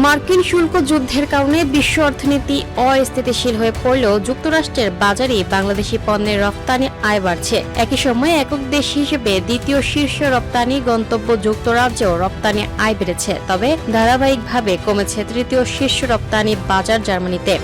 মার্কিন শুল্ক যুদ্ধের কারণে বিশ্ব অর্থনীতি অস্থিতিশীল হয়ে পড়লেও যুক্তরাষ্ট্রের বাজারে বাংলাদেশি পণ্যের রপ্তানি আয় বাড়ছে। একই সময়ে একক দেশ হিসেবে দ্বিতীয় শীর্ষ রপ্তানি গন্তব্য যুক্তরাজ্যেও রপ্তানি আয় বেড়েছে, তবে ধারাবাহিকভাবে কমেছে তৃতীয় শীর্ষ রপ্তানি বাজার জার্মানিতে।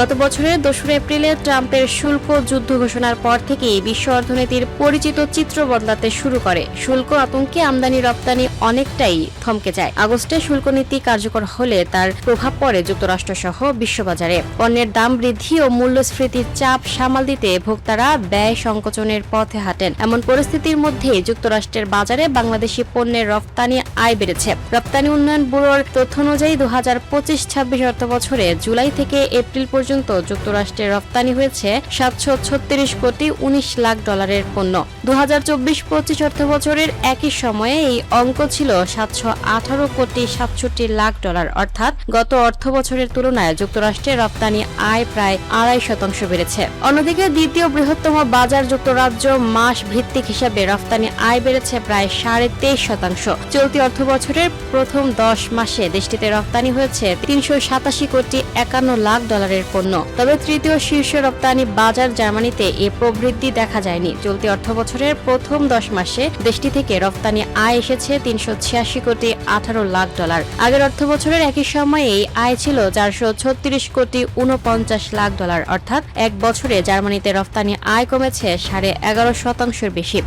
গত বছরের 2 এপ্রিলে ট্রাম্পের শুল্ক যুদ্ধ ঘোষণার পর থেকেই বিশ্ব অর্থনীতির পরিচিত চিত্র বদলাতে শুরু করে। শুল্ক আতঙ্কে আমদানি রপ্তানি অনেকটাই থমকে যায়। আগস্টে শুল্ক নীতি কার্যকর হলে তার প্রভাব পড়ে যুক্তরাষ্ট্রসহ বিশ্ববাজারে। পণ্যের দাম বৃদ্ধি ও মূল্যস্ফীতির চাপ সামাল দিতে ভোক্তারা ব্যয় সংকোচনের পথে হাঁটেন। এমন পরিস্থিতির মধ্যেই যুক্তরাষ্ট্রের বাজারে বাংলাদেশি পণ্যের রপ্তানি আয় বেড়েছে। রপ্তানি উন্নয়ন ব্যুরোর তথ্য অনুযায়ী 2025-26 অর্থবছরে জুলাই থেকে এপ্রিল পর্যন্ত যুক্তরাষ্ট্রে রপ্তানি হয়েছে 736 কোটি 19 লাখ ডলারের পণ্য। 2024-25 অর্থবছরের একই সময়ে এই অঙ্ক ছিল 718 কোটি 67 লাখ ডলার, অর্থাৎ গত অর্থবছরের তুলনায় যুক্তরাষ্ট্রে রপ্তানি আয় প্রায় 2.5% বেড়েছে। অন্যদিকে দ্বিতীয় বৃহত্তম বাজার যুক্তরাজ্য মাস ভিত্তিক হিসাবে রপ্তানি আয় বেড়েছে প্রায় 23.5%। চলতি অর্থবছরের প্রথম 10 মাসে দেশটিতে রপ্তানি হয়েছে 387 কোটি 51 লাখ ডলারের পণ্য। তবে তৃতীয় শীর্ষ রপ্তানি বাজার জার্মানিতে এ প্রবৃদ্ধি দেখা যায়নি। চলতি অর্থবছরের প্রথম 10 মাসে দেশটি থেকে রপ্তানি আয় এসেছে 386 কোটি 18 লাখ ডলার। আগের অর্থবছরের একই সময়ে এই আয় ছিল 436 কোটি 49 লাখ ডলার, অর্থাৎ এক বছরে জার্মানিতে রপ্তানি আয় কমেছে 11.5% বেশি।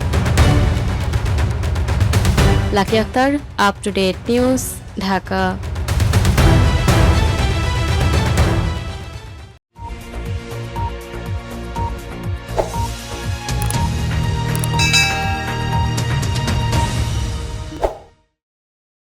Lucky Akter, up to date news, Dhaka.